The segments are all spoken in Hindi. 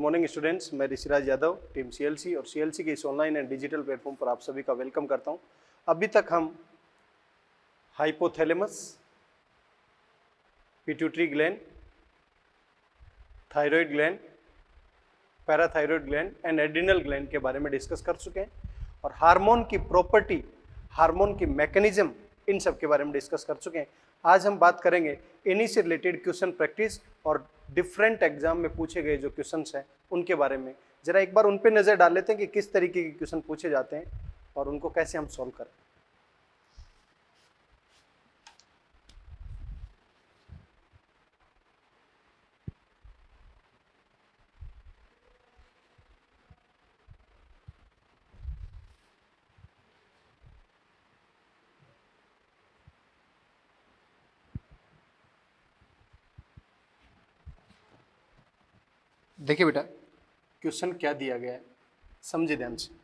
मॉर्निंग स्टूडेंट्स, मैं ऋषिराज यादव टीम सीएलसी और सीएलसी के इस ऑनलाइन एंड डिजिटल प्लेटफॉर्म पर आप सभी का वेलकम करता हूं। अभी तक हम hypothalamus, pituitary gland, thyroid gland, parathyroid gland and adrenal gland के बारे में डिस्कस कर चुके हैं और हार्मोन की प्रॉपर्टी, हार्मोन की मैकेनिज्म, इन सब के बारे में डिस्कस कर चुके हैं। आज हम बात करेंगे इन्हीं से रिलेटेड क्वेश्चन प्रैक्टिस और डिफरेंट एग्जाम में पूछे गए जो क्वेश्चंस हैं उनके बारे में जरा एक बार उन पे नजर डाल लेते हैं कि किस तरीके के क्वेश्चन पूछे जाते हैं और उनको कैसे हम सॉल्व करें। देखिए बेटा, क्वेश्चन क्या दिया गया है, समझे ध्यान से।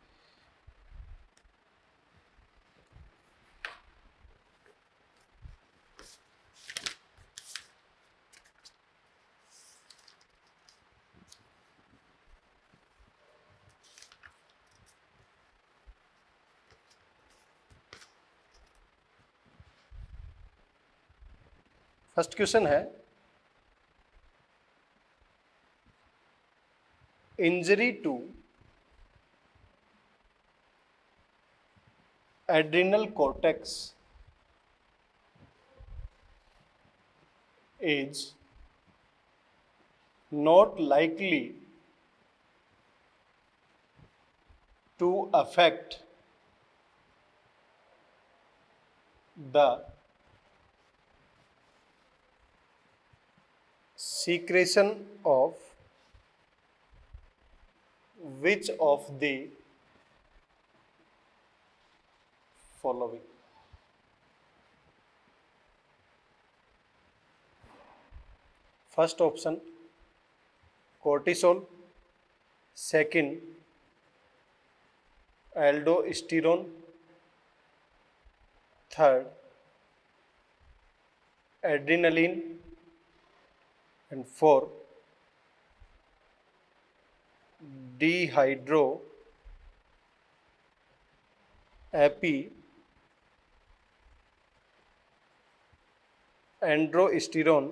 फर्स्ट क्वेश्चन है, injury to adrenal cortex is not likely to affect the secretion of which of the following? First option cortisol, second aldosterone, third adrenaline and four dehydroepiandrosterone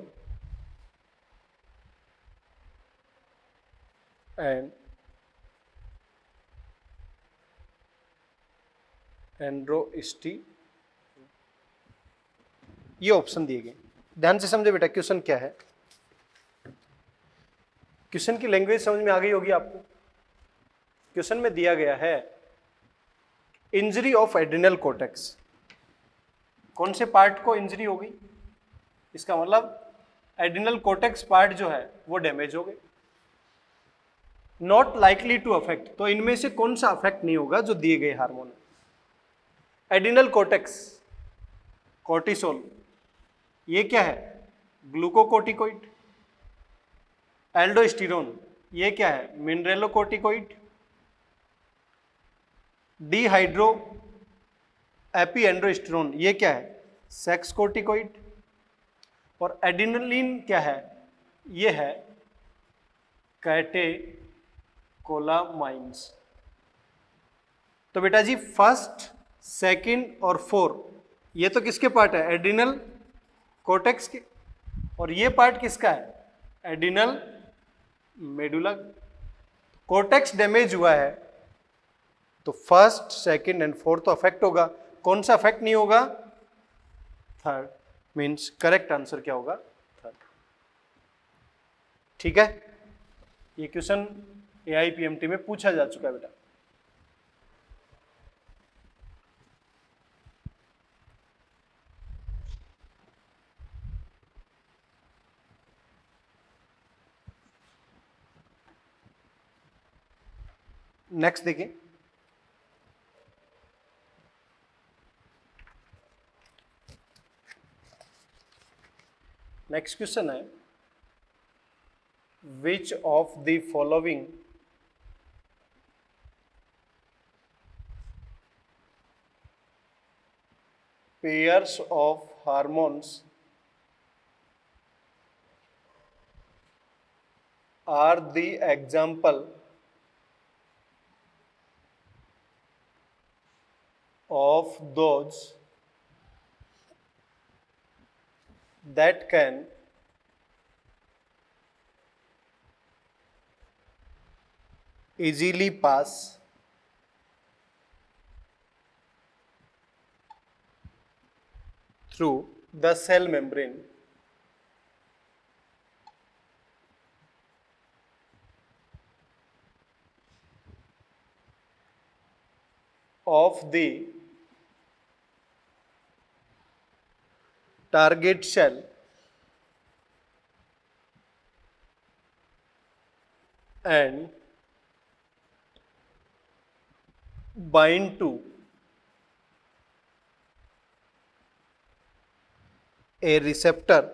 and एंड्रोस्टी, ये ऑप्शन दिए गए। ध्यान से समझे बेटा, क्वेश्चन क्या है। क्वेश्चन की लैंग्वेज समझ में आ गई होगी आपको। क्वेश्चन में दिया गया है इंजरी ऑफ एड्रिनल कोर्टेक्स। कौन से पार्ट को इंजरी हो गई? इसका मतलब एड्रिनल कोर्टेक्स पार्ट जो है वो डैमेज हो गए। नॉट लाइकली टू अफेक्ट, तो इनमें से कौन सा अफेक्ट नहीं होगा जो दिए गए हार्मोन? एड्रिनल कोर्टेक्स, कोर्टिसोल, ये क्या है? ग्लूकोकोर्टिकोइड। एल्डोस्टेरोन, ये क्या है? मिनरेलोकोर्टिकोइड। डिहाइड्रो एपीएंड्रोस्टेरोन, ये क्या है? Sex corticoid. और एड्रेनालिन क्या है? ये है कैटेकोलामाइंस। तो बेटा जी फर्स्ट, सेकंड और फोर, ये तो किसके पार्ट है? एड्रिनल कोर्टेक्स के। और ये पार्ट किसका है? Adrenal medulla. कोर्टेक्स डैमेज हुआ है तो फर्स्ट, सेकंड एंड फोर्थ तो अफेक्ट होगा। कौन सा अफेक्ट नहीं होगा? थर्ड। मींस करेक्ट आंसर क्या होगा? थर्ड। ठीक है, ये क्वेश्चन एआईपीएमटी में पूछा जा चुका है बेटा। नेक्स्ट देखिए, नेक्स्ट क्वेश्चन है, which of the following pairs of hormones are the example of those that can easily pass through the cell membrane of the target cell and bind to a receptor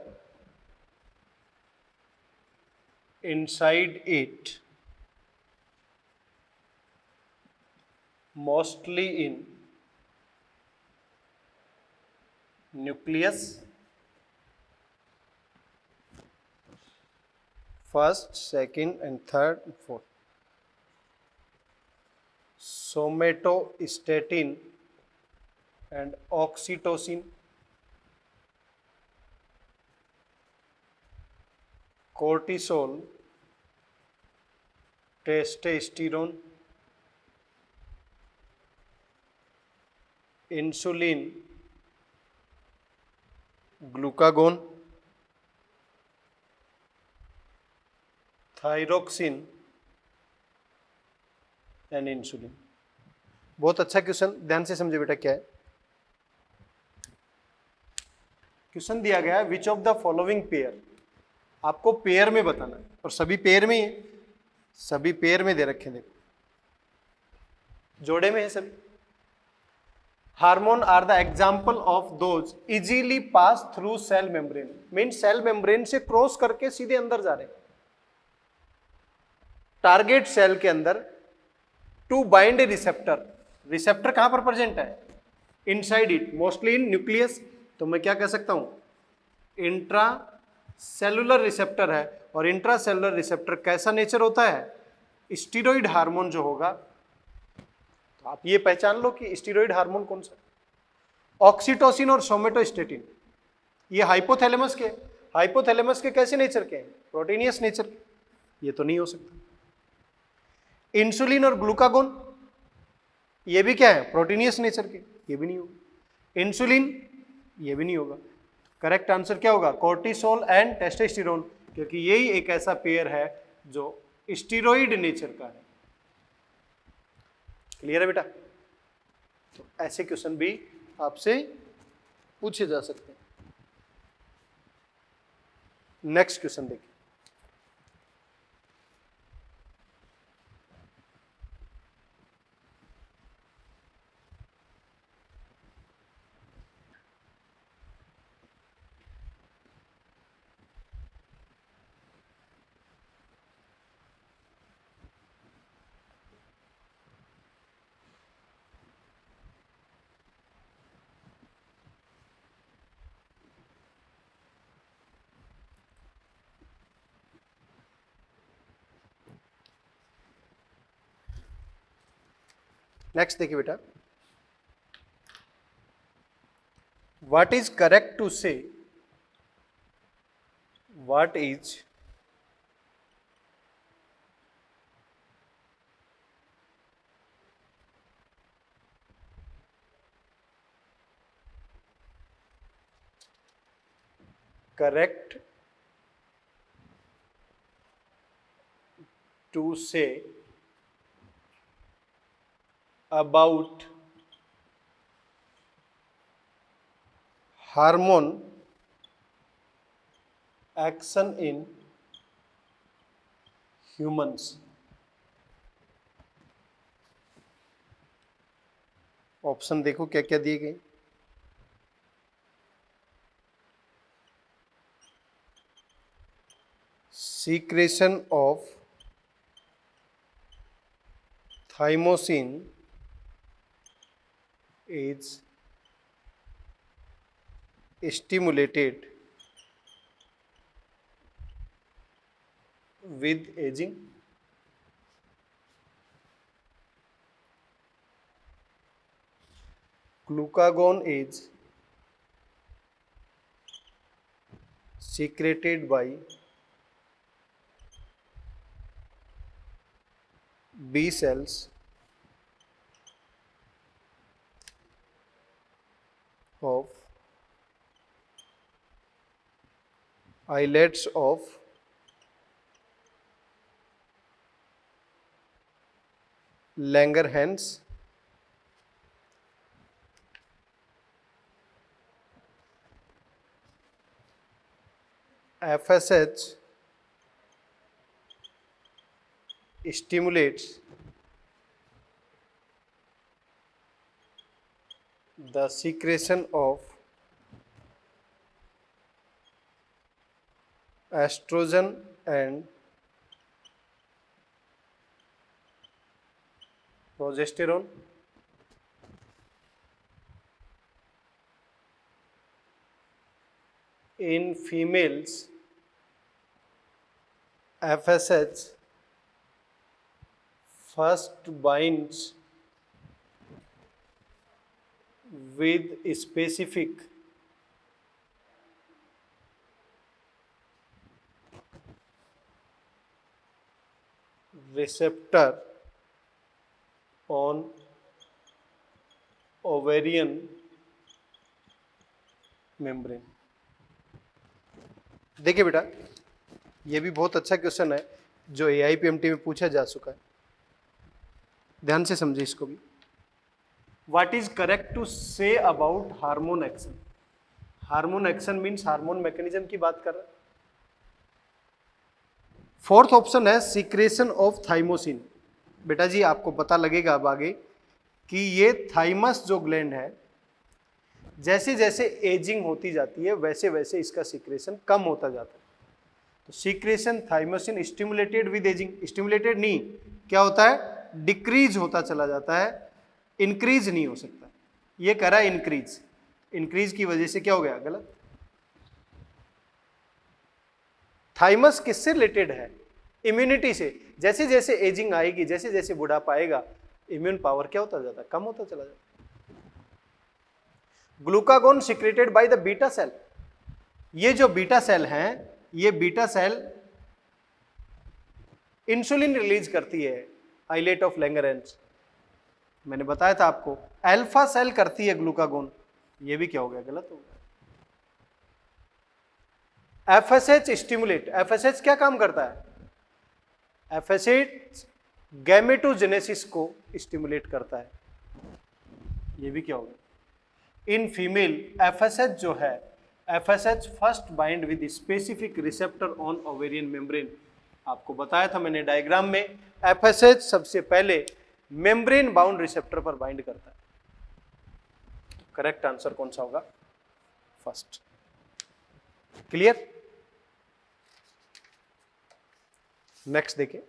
inside it, mostly in nucleus, first, second, and third, and fourth. Somatostatin and oxytocin, cortisol, testosterone, insulin, glucagon, thyroxine and insulin. बहुत अच्छा क्वेश्चन, ध्यान से समझे बेटा क्या है। क्वेश्चन दिया गया है which of the following pair, आपको पेयर में बताना है और सभी पेयर में ही है, सभी पेयर में दे रखे, देखो जोड़े में है सभी। Hormone are the example of those easily pass through cell membrane, mean cell membrane से क्रॉस करके सीधे अंदर जा रहे हैं टारगेट सेल के अंदर, to bind a receptor. Receptor कहां पर प्रेजेंट है? Inside it, mostly in nucleus. तो मैं क्या कह सकता हूं, इंट्रा सेलुलर रिसेप्टर है। और इंट्रा सेलुलर रिसेप्टर कैसा नेचर होता है? स्टीरॉइड हार्मोन जो होगा, तो आप ये पहचान लो कि स्टीरॉइड हार्मोन कौन सा। ऑक्सीटोसिन और सोमेटोस्टेटिन ये हाइपोथैलेमस के, हाइपोथैलेमस के कैसे नेचर के हैं? प्रोटीनियस नेचर के, ये तो नहीं हो सकता। इंसुलिन और ग्लूकागोन ये भी क्या है? प्रोटीनियस नेचर के, ये भी नहीं होगा। इंसुलिन ये भी नहीं होगा। करेक्ट आंसर क्या होगा? कोर्टिसोल एंड टेस्टोस्टेरोन, क्योंकि यही एक ऐसा पेयर है जो स्टीरॉइड नेचर का है। क्लियर है बेटा? तो ऐसे क्वेश्चन भी आपसे पूछे जा सकते हैं। नेक्स्ट क्वेश्चन देखिए। नेक्स्ट देखिए बेटा, व्हाट इज करेक्ट टू से, व्हाट इज करेक्ट टू से about hormone action in humans? Option देखो क्या क्या दिए गए। Secretion of thymosin is stimulated with aging. Glucagon is secreted by B cells of islets of Langerhans FSH stimulates the secretion of estrogen and progesterone. In females, FSH first binds with a specific receptor on ovarian membrane. देखिए बेटा, ये भी बहुत अच्छा क्वेश्चन है जो AIPMT में पूछा जा चुका है, ध्यान से समझिए इसको भी. What is correct to say about hormone action? Hormone action means hormone mechanism की बात कर रहे हैं. फोर्थ ऑप्शन है सीक्रेशन ऑफ थाइमोसिन. बेटा जी आपको पता लगेगा अब आगे कि ये थाइमस जो ग्लैंड है, जैसे जैसे एजिंग होती जाती है वैसे वैसे इसका सीक्रेशन कम होता जाता है. तो secretion thymosin stimulated with ageing, stimulated नहीं, क्या होता है, डिक्रीज होता चला जाता है, इंक्रीज नहीं हो सकता. ये कह रहा है इंक्रीज, इंक्रीज की वजह से क्या हो गया, गलत. थाइमस किससे रिलेटेड है, इम्यूनिटी से. जैसे जैसे एजिंग आएगी, जैसे जैसे बुढ़ापा आएगा, इम्यून पावर क्या होता जाता है, कम होता चला जाता है. Glucagon secreted by the beta cell. ये जो बीटा सेल हैं, ये बीटा सेल इंसुलिन रिलीज करती है, आइलेट ऑफ लैंगरहैंस. मैंने बताया था आपको, अल्फा सेल करती है ग्लूकागोन. ये भी क्या हो गया, गलत हो गया. एफएसएच स्टिमुलेट, एफएसएच क्या काम करता है, एफएसएच गैमेटोजेनेसिस को स्टिमुलेट करता है. ये भी क्या हो गया. इन फीमेल एफएसएच जो है, FSH first bind with specific receptor on ovarian membrane. आपको बताया था मैंने डायग्राम में, एफएसएच सबसे पहले मेम्ब्रेन बाउंड रिसेप्टर पर बाइंड करता है. करेक्ट आंसर कौन सा होगा, फर्स्ट. क्लियर. नेक्स्ट देखिए,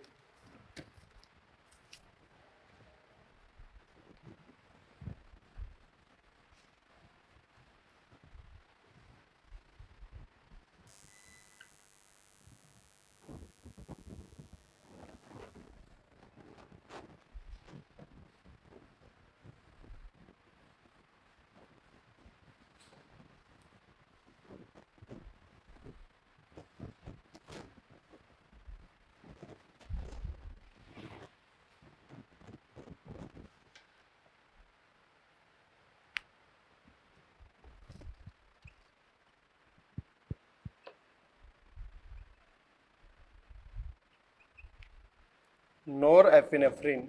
नॉरएपिनेफ्रिन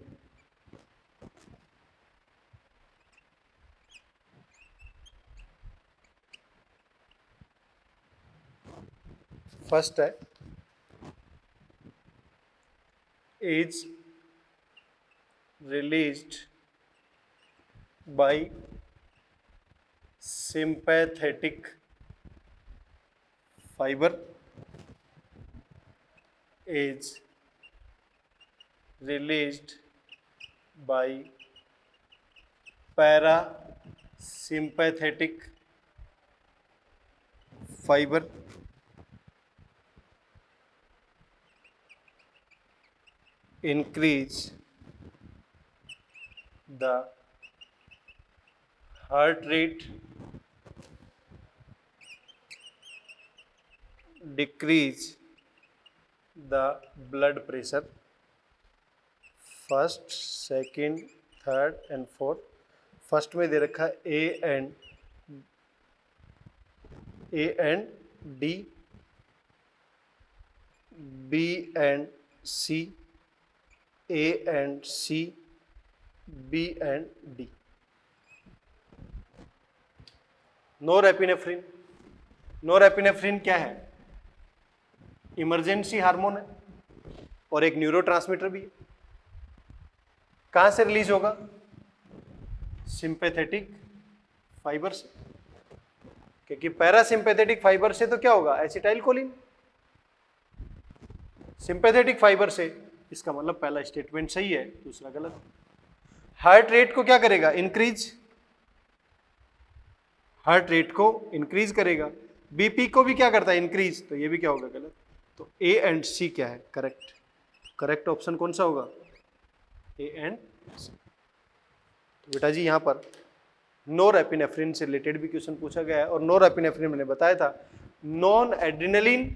फर्स्ट है, is released by sympathetic fiber, is released by parasympathetic fiber. increase the heart rate, decrease the blood pressure. First, second, third and fourth. First में दे रखा है A and D, B and C, A and C, B and D. Norepinephrine. Norepinephrine क्या है? इमरजेंसी हार्मोन है और एक न्यूरोट्रांसमीटर भी है. कहां से रिलीज होगा? सिंपैथेटिक फाइबर से, क्योंकि पैरासिम्पैथेटिक फाइबर से तो क्या होगा? Acetyl choline. सिंपैथेटिक फाइबर से, इसका मतलब पहला स्टेटमेंट सही है, दूसरा गलत. हार्ट रेट को क्या करेगा? इंक्रीज. हार्ट रेट को इंक्रीज करेगा. बीपी को भी क्या करता है? इंक्रीज. तो ये भी क्या होगा? गलत. तो ए एंड सी क्या है? करेक्ट. करेक्ट ऑप्शन कौन सा होगा? ए एंड सी. तो बेटा जी यहां पर नोरेपिनेफ्रिन से रिलेटेड भी क्वेश्चन पूछा गया है, और नोरेपिनेफ्रिन मैंने बताया था नॉन एड्रिनलिन,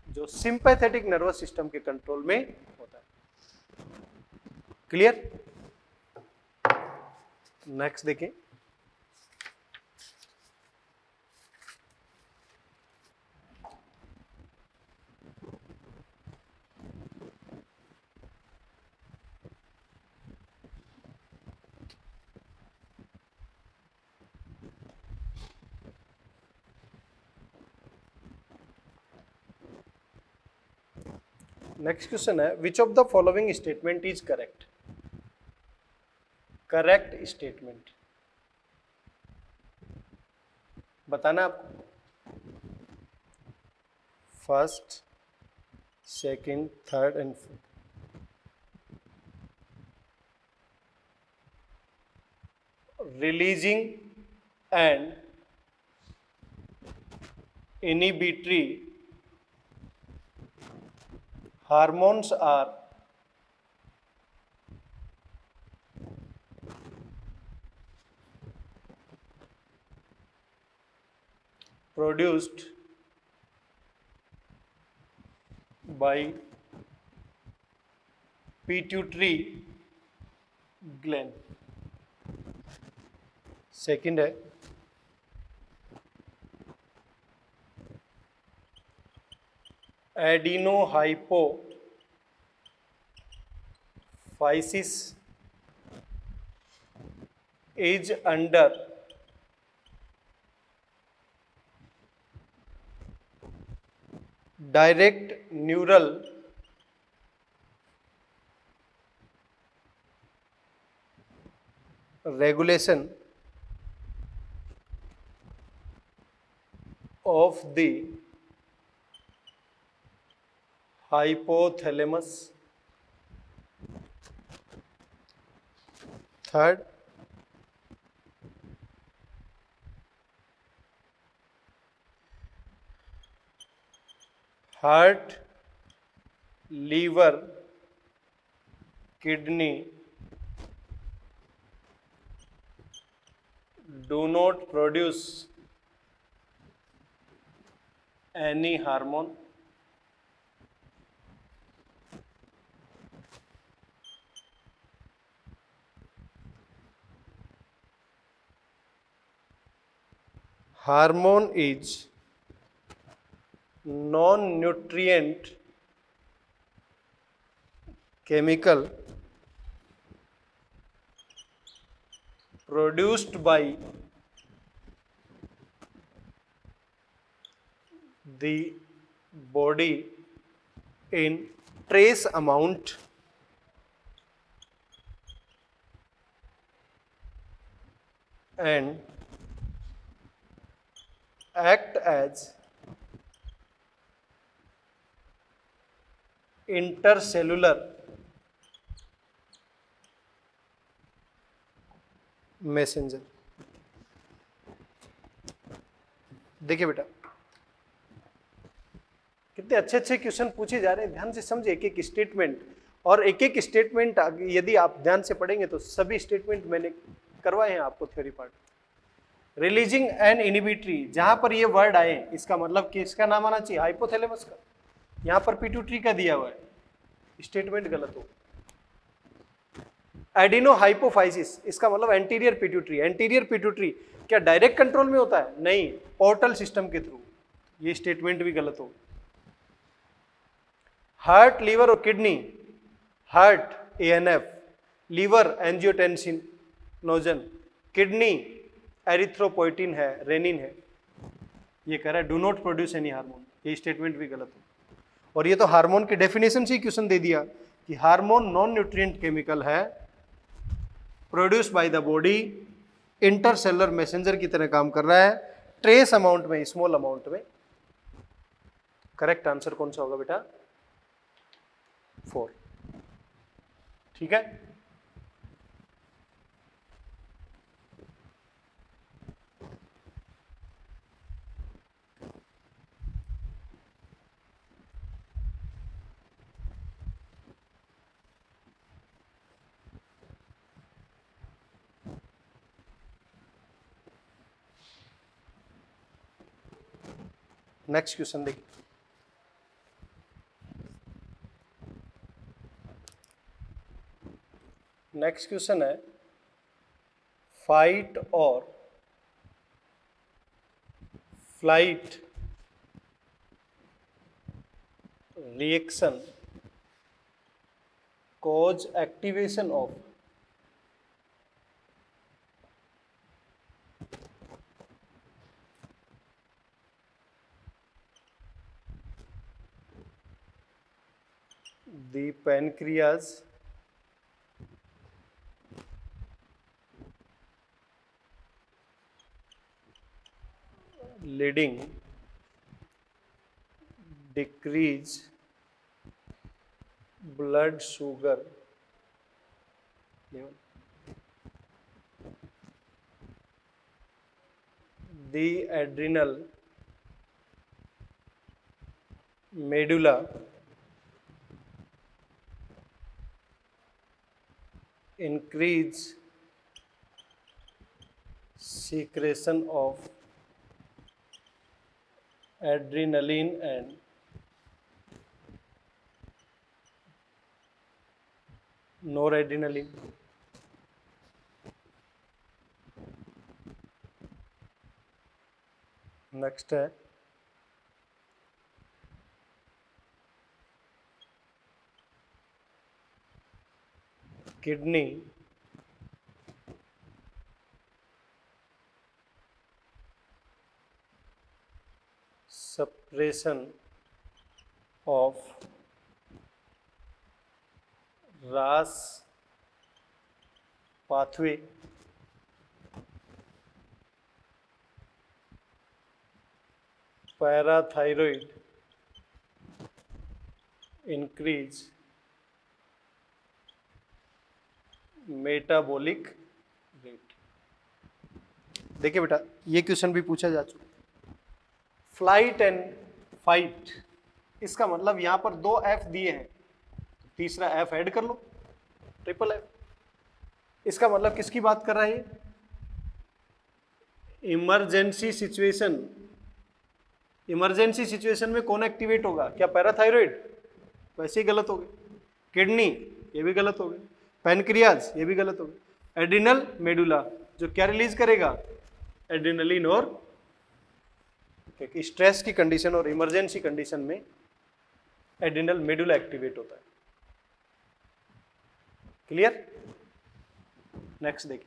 जो सिंपैथेटिक नर्वस सिस्टम के कंट्रोल में होता है. क्लियर? नेक्स्ट देखें. नेक्स्ट क्वेश्चन है, which of the following statement is correct? Correct statement बताना आपको. First, second, third and fourth. Releasing and inhibitory hormones are produced by pituitary gland. Second है adenohypophysis is under direct neural regulation of the hypothalamus. Third, heart, liver, kidney do not produce any hormone. Hormone is non-nutrient chemical produced by the body in trace amount and act as intercellular messenger. देखिए बेटा कितने अच्छे अच्छे क्वेश्चन पूछे जा रहे हैं, ध्यान से समझे एक एक स्टेटमेंट, और एक एक स्टेटमेंट यदि आप ध्यान से पढ़ेंगे तो सभी स्टेटमेंट मैंने करवाए हैं आपको theory part. Releasing and inhibitory, जहां पर ये वर्ड आए इसका मतलब किसका नाम आना चाहिए, हाइपोथैलेमस का। यहां पर पिट्यूटरी का दिया हुआ है, स्टेटमेंट गलत हो। एडिनो हाइपोफाइसिस, इसका मतलब एंटीरियर पिट्यूटरी। एंटीरियर पिट्यूटरी क्या डायरेक्ट कंट्रोल में होता है, नहीं, पोर्टल सिस्टम के थ्रू, ये स्टेटमेंट भी गलत हो। हार्ट, लीवर और kidney, heart ANF, liver angiotensinogen, kidney erythropoietin है, रेनिन है। ये कह रहा है do not produce any hormone, ये स्टेटमेंट भी गलत हो। और ये तो हार्मोन की डेफिनेशन से ही क्वेश्चन दे दिया कि हार्मोन नॉन न्यूट्रिएंट केमिकल है, produce by the body, intercellular messenger की तरह काम कर रहा है, ट्रेस अमाउंट में, स्मॉल अमाउंट में। करेक्ट आंसर कौन सा होगा बेटा, 4। ठीक है, नेक्स्ट क्वेश्चन देखिए। नेक्स्ट क्वेश्चन है, फाइट और flight reaction cause activation of the pancreas leading decrease blood sugar level, the adrenal medulla increase secretion of adrenaline and noradrenaline. Next है kidney suppression of RAS pathway parathyroid increase metabolic rate। देखिए बेटा, ये क्वेश्चन भी पूछा जा चुका। फ्लाइट एंड फाइट, इसका मतलब यहां पर 2 F दिए हैं, तो तीसरा F ऐड कर लो, ट्रिपल F। इसका मतलब किसकी बात कर रहा है ये, इमरजेंसी सिचुएशन। इमरजेंसी सिचुएशन में कौन एक्टिवेट होगा, क्या पैराथायरॉइड, वैसे ही गलत हो गए। किडनी, ये भी गलत हो गए। पैनक्रियाज, ये भी गलत हो गए। एड्रिनल मेडुला, जो क्या रिलीज करेगा, एड्रिनलिन और, क्योंकि स्ट्रेस की कंडीशन और इमरजेंसी कंडीशन में एड्रिनल मेडुला एक्टिवेट होता है। क्लियर, नेक्स्ट देखिए।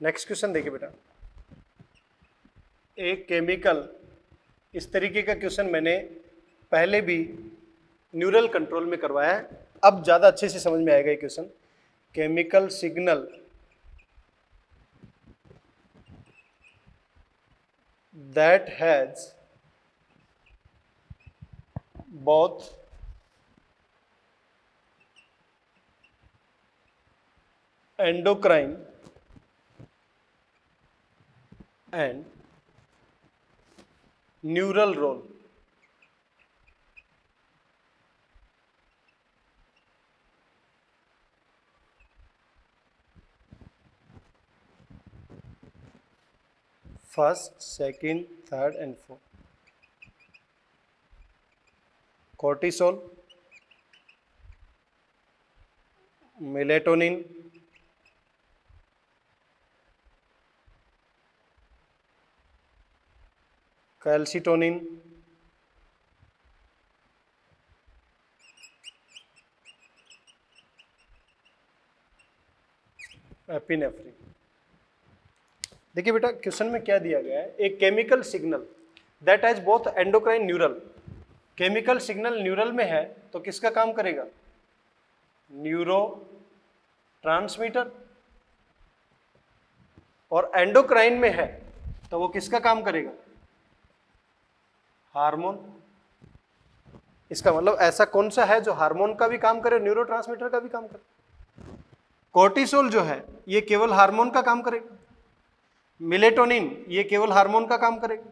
नेक्स्ट क्वेश्चन देखिए बेटा, एक केमिकल, इस तरीके का क्वेश्चन मैंने पहले भी न्यूरल कंट्रोल में करवाया है, अब ज़्यादा अच्छे से समझ में आएगा ये question. chemical signal that has both endocrine and neural role. First, second, third and fourth. Cortisol, melatonin, calcitonin, epinephrine. देखिए बेटा क्वेश्चन में क्या दिया गया है, एक chemical signal that has both endocrine neural. Chemical signal neural में है तो किसका काम करेगा? Neuro transmitter. और एंडोक्राइन में है तो वो किसका काम करेगा? हार्मोन। इसका मतलब ऐसा कौन सा है जो हार्मोन का भी काम करे, न्यूरोट्रांसमीटर का भी काम करे? कोर्टिसोल जो है ये केवल हार्मोन का काम करेगा। मिलेटोनिन ये केवल हार्मोन का काम करेगा।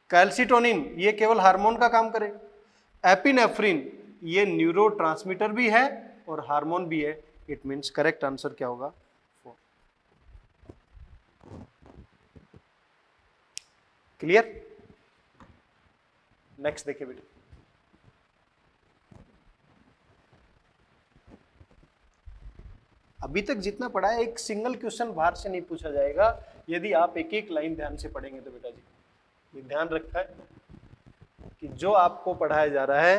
कैल्सिटोनिन ये केवल हार्मोन का काम करेगा। एपिनेफ्रिन ये न्यूरोट्रांसमीटर भी है और हार्मोन भी है। इट मींस करेक्ट आंसर क्या होगा? 4। क्लियर? नेक्स्ट देखिए बेटा, अभी तक जितना पढ़ा है एक सिंगल क्वेश्चन बाहर से नहीं पूछा जाएगा यदि आप एक एक लाइन ध्यान से पढ़ेंगे तो बेटा जी। ये ध्यान रखा है कि जो आपको पढ़ाया जा रहा है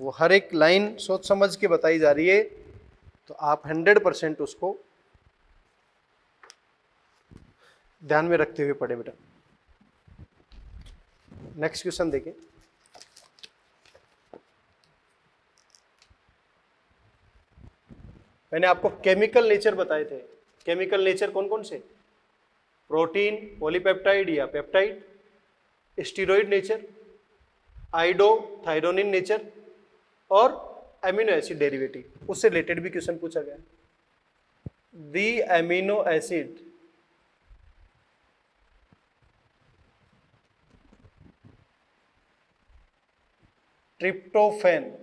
वो हर एक लाइन सोच समझ के बताई जा रही है, तो आप 100% उसको ध्यान में रखते हुए पढ़े बेटा। नेक्स्ट क्वेश्चन देखिए, मैंने आपको केमिकल नेचर बताए थे। केमिकल नेचर कौन कौन से? प्रोटीन, पॉलीपेप्टाइड या peptide, steroid nature, iodothyronine nature और एमिनो एसिड डेरिवेटिव। उससे रिलेटेड भी क्वेश्चन पूछा गया। The amino acid tryptophan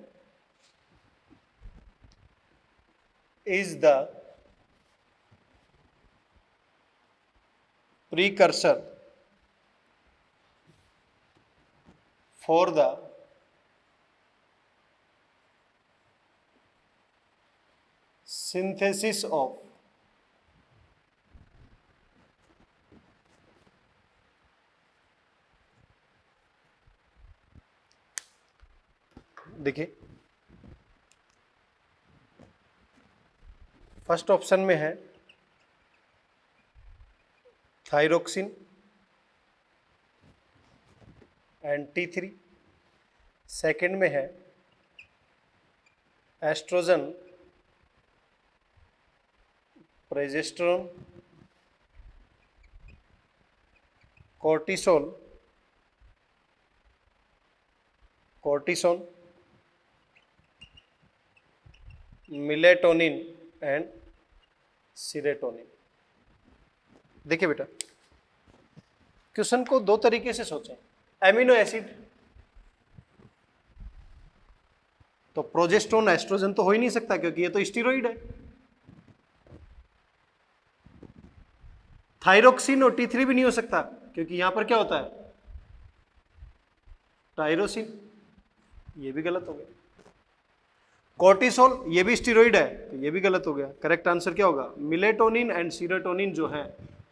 is the precursor for the synthesis of देखिए फर्स्ट ऑप्शन में है थायरोक्सिन एंड T3, सेकंड में है estrogen, progesterone, cortisol, cortisone, melatonin and serotonin. देखिए बेटा क्वेश्चन को दो तरीके से सोचें। एमिनो एसिड तो प्रोजेस्टेरोन एस्ट्रोजन तो हो ही नहीं सकता क्योंकि ये तो स्टीरॉइड है। थायरोक्सिन और T3 भी नहीं हो सकता क्योंकि यहां पर क्या होता है? टायरोसिन। ये भी गलत हो गया। कोर्टिसोल ये भी स्टीरॉइड है तो ये भी गलत हो गया। करेक्ट आंसर क्या होगा? मिलेटोनिन एंड सीरोटोनिन जो है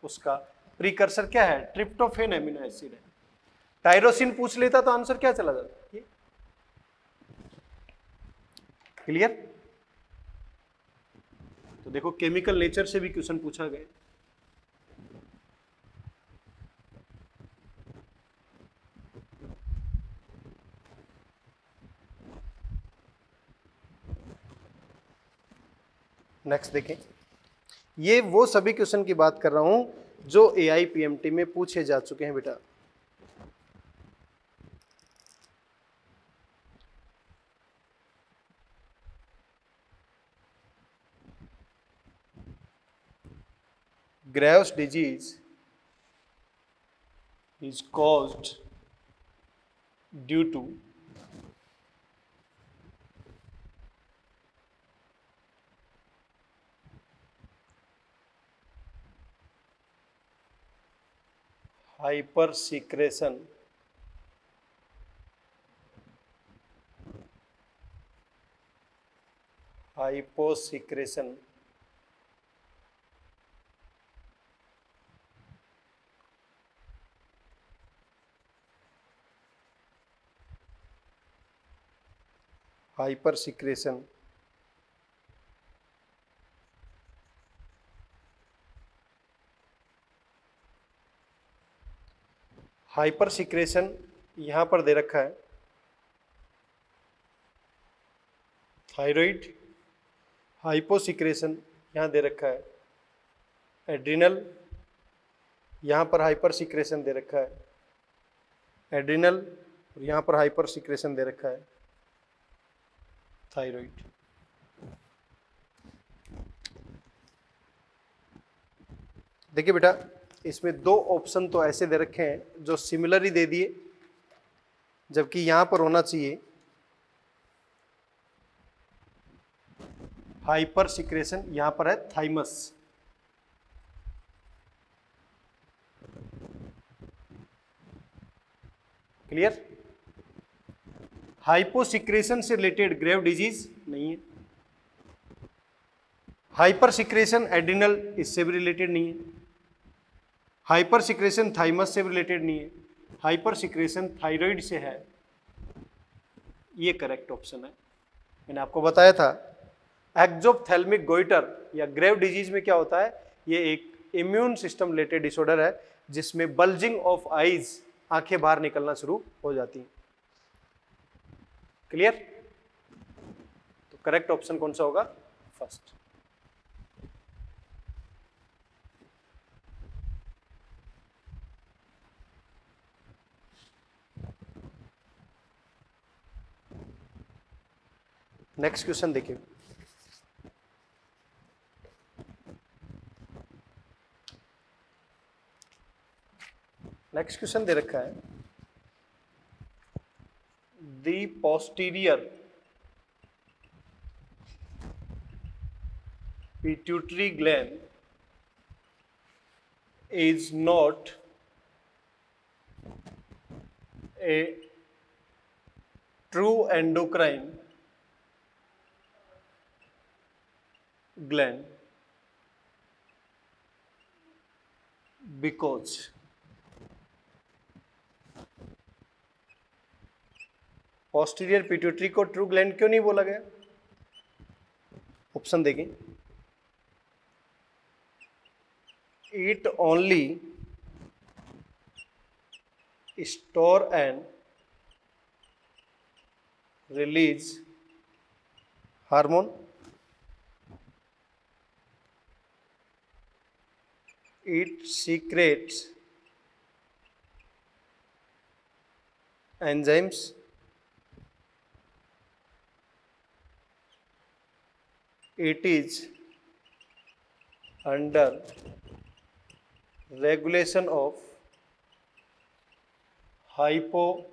उसका प्रीकर्सर क्या है? ट्रिप्टोफैन एमिनो एसिड है। टायरोसिन पूछ लेता तो आंसर क्या चला जाता? क्लियर? तो देखो केमिकल नेचर से भी क्वेश्चन पूछा गया। नेक्स्ट देखें, ये वो सभी क्वेश्चन की बात कर रहा हूं जो AIPMT में पूछे जा चुके हैं बेटा। Graves' disease is caused due to hypersecretion hyposecretion hypersecretion हाइपरसिक्रेशन यहां पर दे रखा है, थायराइड, हाइपोसिक्रेशन यहां दे रखा है, एड्रिनल, यहां पर हाइपरसिक्रेशन दे रखा है, एड्रिनल और यहां पर हाइपरसिक्रेशन दे रखा है, थायराइड। देखिए बेटा, इसमें दो ऑप्शन तो ऐसे दे रखे हैं जो सिमिलर ही दे दिए, जबकि यहां पर होना चाहिए हाइपर सिक्रेशन, यहां पर है थाइमस। क्लियर? हाइपोसिक्रेशन से रिलेटेड ग्रेव डिजीज नहीं है, हाइपर सिक्रेशन एड्रिनल इससे भी रिलेटेड नहीं है, हाइपर सिक्रेशन थाइमस से भी रिलेटेड नहीं है, हाइपर सिक्रेशन थायराइड से है। ये करेक्ट ऑप्शन है। मैंने आपको बताया था एक्सोप्थेल्मिक गोइटर या ग्रेव डिजीज में क्या होता है, ये एक इम्यून सिस्टम रिलेटेड डिसऑर्डर है जिसमें बल्जिंग ऑफ आईज, आंखें बाहर निकलना शुरू हो जाती हैं। क्लियर? तो करेक्ट ऑप्शन कौन सा होगा? फर्स्ट। नेक्स्ट क्वेश्चन देखिए, नेक्स्ट क्वेश्चन दे रखा है, the posterior pituitary gland is not a true endocrine gland because posterior pituitary को ट्रू ग्लैंड क्यों नहीं बोला गया? ऑप्शन देखें, it only store and release hormone, it secretes enzymes, it is under regulation of hypothalamus,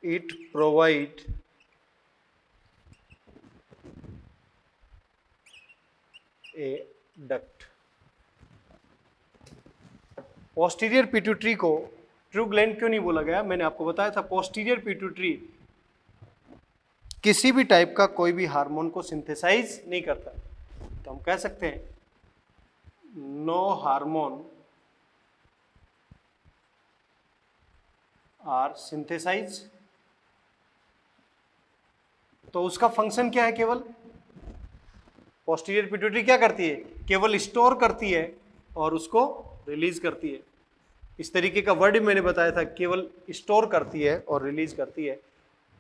it provide a duct। Posterior pituitary को ट्रू ग्लैंड क्यों नहीं बोला गया? मैंने आपको बताया था पोस्टीरियर पिट्यूटरी किसी भी टाइप का कोई भी हार्मोन को सिंथेसाइज नहीं करता, तो हम कह सकते हैं नो हार्मोन आर सिंथेसाइज। तो उसका फंक्शन क्या है? केवल पोस्टीरियर पिट्यूटरी क्या करती है? केवल स्टोर करती है और उसको रिलीज करती है। इस तरीके का वर्ड मैंने बताया था, केवल स्टोर करती है और रिलीज करती है,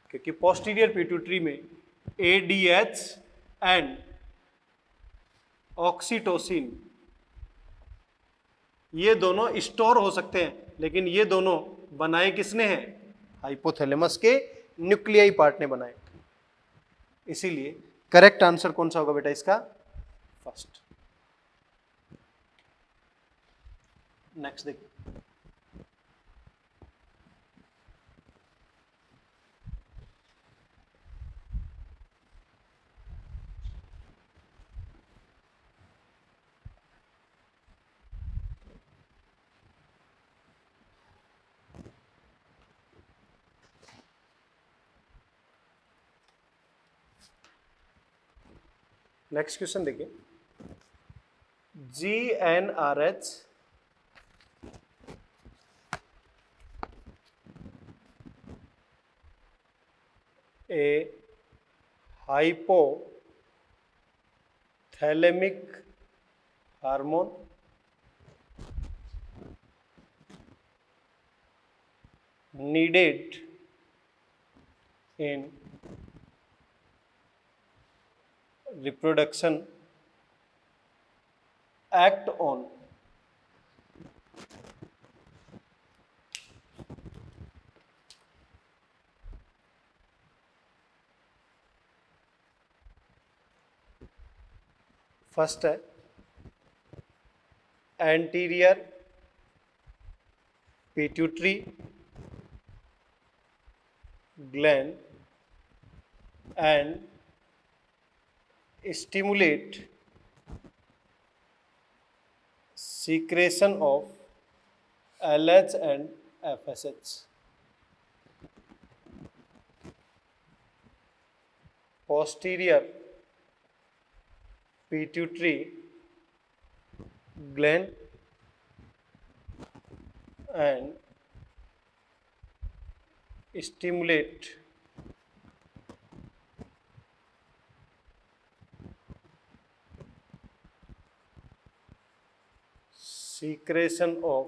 क्योंकि पोस्टीरियर पिट्यूटरी में ADH एंड ऑक्सीटोसिन ये दोनों स्टोर हो सकते हैं, लेकिन ये दोनों बनाए किसने हैं? हाइपोथैलेमस के न्यूक्लियाई पार्ट ने बनाए। इसीलिए करेक्ट आंसर कौन सा होगा बेटा इसका? फर्स्ट। नेक्स्ट देखिए, नेक्स्ट क्वेश्चन देखिए, GnRH a hypothalamic hormone needed in reproduction act on first है anterior pituitary gland and stimulate secretion of LH and FSH. Posterior pituitary gland and stimulate secretion of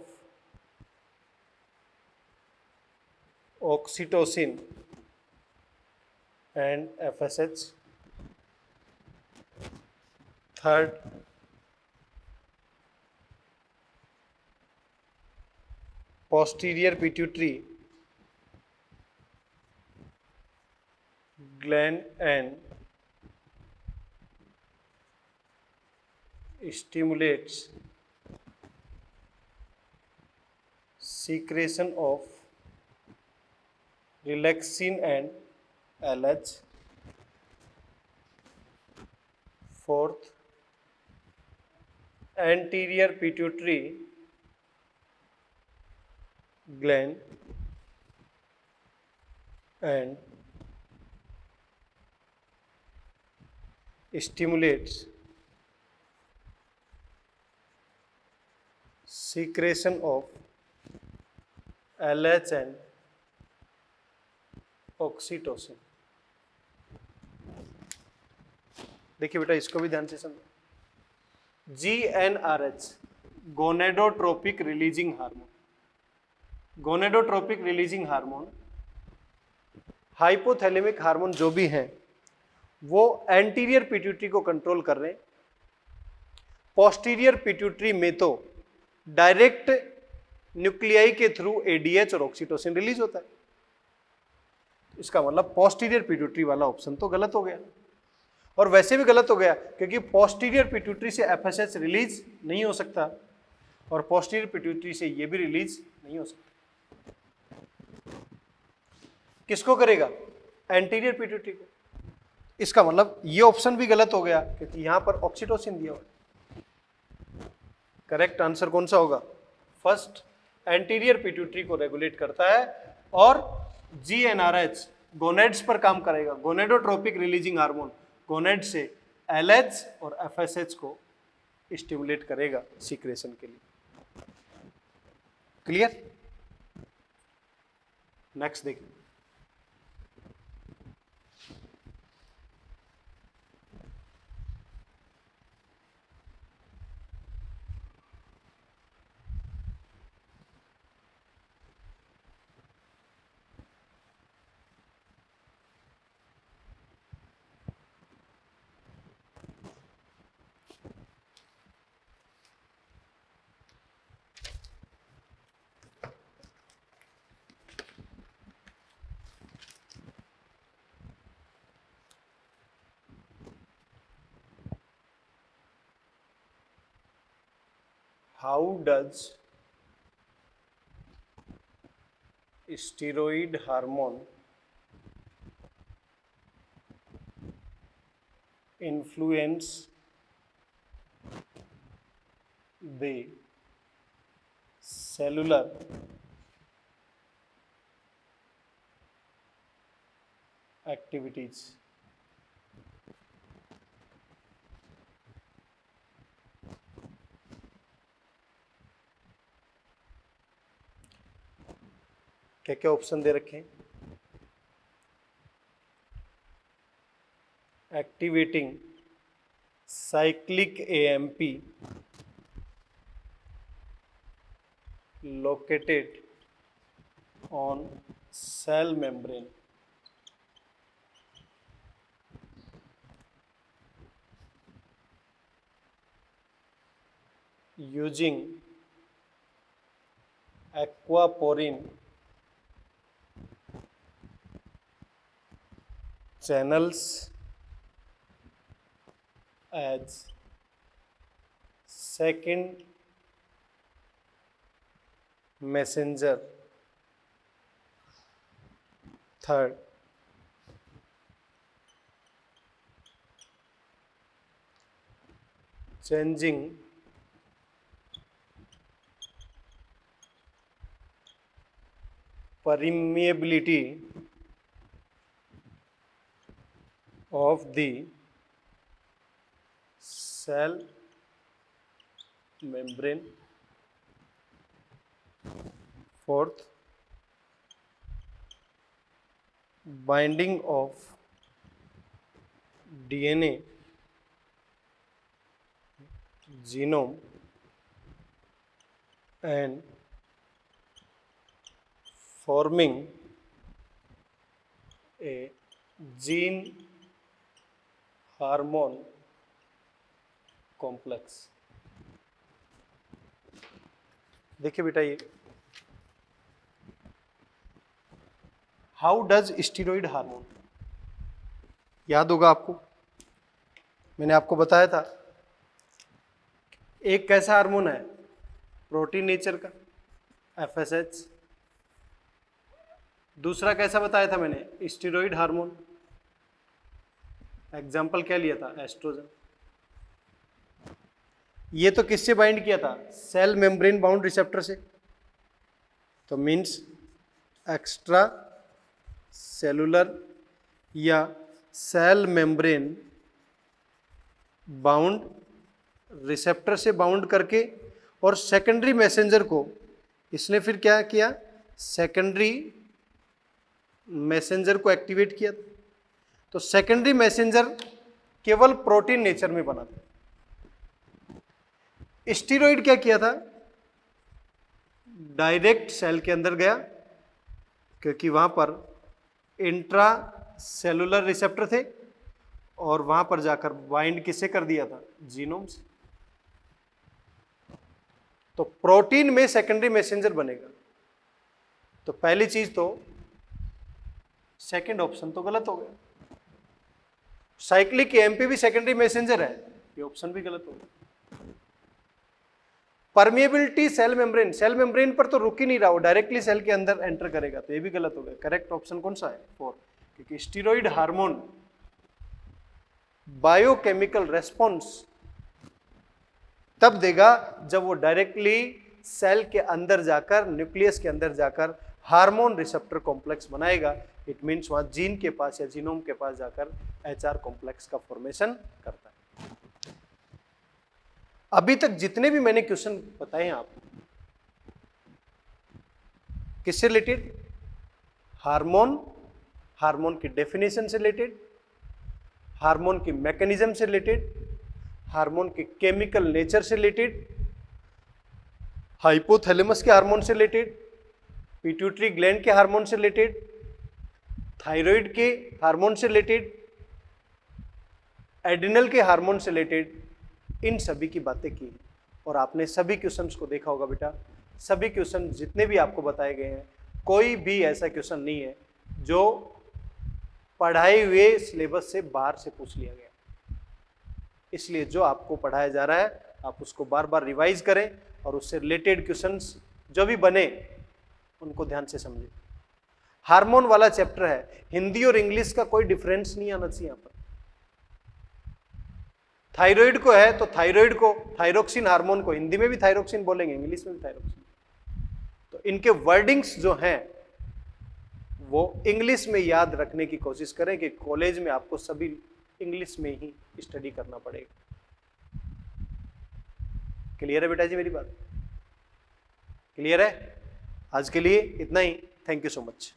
oxytocin and FSH. Third, posterior pituitary gland and stimulates secretion of relaxin and LH. Fourth, anterior pituitary gland and stimulates secretion of LH and oxytocin. देखिए बेटा इसको भी ध्यान से समझो। GnRH gonadotropic releasing hormone, gonadotropic releasing hormone hypothalamic hormone जो भी हैं वो एंटीरियर पिट्यूटरी को कंट्रोल कर रहे हैं। पोस्टीरियर पिट्यूटरी में तो डायरेक्ट न्यूक्लियाई के थ्रू ADH और ऑक्सीटोसिन रिलीज होता है। इसका मतलब पोस्टीरियर पिट्यूटरी वाला ऑप्शन तो गलत हो गया, और वैसे भी गलत हो गया क्योंकि पोस्टीरियर पिट्यूटरी से FSH रिलीज नहीं हो सकता और पोस्टीरियर पिट्यूटरी से ये भी रिलीज नहीं हो सकता। किसको करेगा? एंटीरियर पिट्यूटरी को। इसका मतलब ये ऑप्शन भी गलत हो गया क्योंकि यहां पर ऑक्सीटोसिन दिया हुआ है। करेक्ट आंसर कौन सा होगा? फर्स्ट, एंटीरियर पिट्यूटरी को रेगुलेट करता है और GnRH गोनेड्स पर काम करेगा, गोनेडोट्रोपिक रिलीजिंग हार्मोन गोनेड से LH और FSH को स्टिमुलेट करेगा सीक्रेशन के लिए। क्लियर? नेक्स्ट देखिए, how does steroid hormone influence the cellular activities? क्या क्या ऑप्शन दे रखे हैं? Activating cyclic AMP located on cell membrane, using aquaporin channels as second messenger. Third, changing permeability of the cell membrane. Fourth, binding of DNA genome and forming a gene hormone complex. देखिए बेटा, ये हाउ डज स्टीरॉयड हार्मोन, याद होगा आपको, मैंने आपको बताया था एक कैसा हार्मोन है, प्रोटीन नेचर का, FSH. दूसरा कैसा बताया था मैंने, स्टीरॉयड हार्मोन. एग्जाम्पल क्या लिया था, एस्ट्रोजन. ये तो किससे बाइंड किया था, सेल मेम्ब्रेन बाउंड रिसेप्टर से. तो मीन्स एक्स्ट्रा सेलुलर या सेल मेम्ब्रेन बाउंड रिसेप्टर से बाउंड करके, और सेकेंडरी मैसेंजर को इसने फिर क्या किया, सेकेंडरी मैसेंजर को एक्टिवेट किया. तो सेकेंडरी मैसेंजर केवल प्रोटीन नेचर में बना था. स्टीरॉयड क्या किया था, डायरेक्ट सेल के अंदर गया, क्योंकि वहां पर इंट्रा सेलुलर रिसेप्टर थे, और वहां पर जाकर बाइंड किससे कर दिया था, जीनोम से. तो प्रोटीन में सेकेंडरी मैसेंजर बनेगा. तो पहली चीज तो सेकंड ऑप्शन तो गलत हो गया. साइक्लिक एएमपी भी सेकेंडरी मैसेंजर है, ये ऑप्शन भी गलत हो गया. परमिएबिलिटी सेल मेम्ब्रेन पर तो रुक ही नहीं रहा, वो डायरेक्टली सेल के अंदर एंटर करेगा, तो ये भी गलत हो गया. करेक्ट ऑप्शन कौन सा है, 4, क्योंकि स्टीरॉयड हार्मोन बायोकेमिकल रेस्पॉन्स तब देगा जब वो डायरेक्टली सेल के अंदर जाकर, न्यूक्लियस के अंदर जाकर हार्मोन रिसेप्टर कॉम्प्लेक्स बनाएगा. इट मीन्स वहां जीन के पास या जीनोम के पास जाकर HR कॉम्प्लेक्स का फॉर्मेशन करता है. अभी तक जितने भी मैंने क्वेश्चन बताए हैं आपको, किससे रिलेटेड, हार्मोन की डेफिनेशन से रिलेटेड, हार्मोन की मैकेनिज्म से रिलेटेड, हार्मोन के केमिकल नेचर से रिलेटेड, हाइपोथैलेमस के हार्मोन से रिलेटेड, पिट्यूटरी ग्लैंड के हार्मोन से रिलेटेड, थायराइड के हार्मोन से रिलेटेड, एड्रिनल के हार्मोन से रिलेटेड, इन सभी की बातें की. और आपने सभी क्वेश्चंस को देखा होगा बेटा. सभी क्वेश्चन जितने भी आपको बताए गए हैं, कोई भी ऐसा क्वेश्चन नहीं है जो पढ़ाए हुए सिलेबस से बाहर से पूछ लिया गया. इसलिए जो आपको पढ़ाया जा रहा है आप उसको बार बार रिवाइज करें, और उससे रिलेटेड क्वेश्चंस जो भी बने उनको ध्यान से समझे। हार्मोन वाला चैप्टर है, हिंदी और इंग्लिश का कोई डिफरेंस नहीं आना चाहिए यहां पर। थायराइड को है तो थायराइड को, थायरोक्सिन हार्मोन को हिंदी में भी थायरोक्सिन बोलेंगे, इंग्लिश में भी थायरोक्सिन। तो इनके वर्डिंग्स जो हैं वो इंग्लिश में याद रखने की कोशिश करें कि कॉलेज में आपको सभी इंग्लिश में ही स्टडी करना पड़ेगा। क्लियर है बेटा जी मेरी बात? क्लियर है? आज के लिए इतना ही। Thank you so much.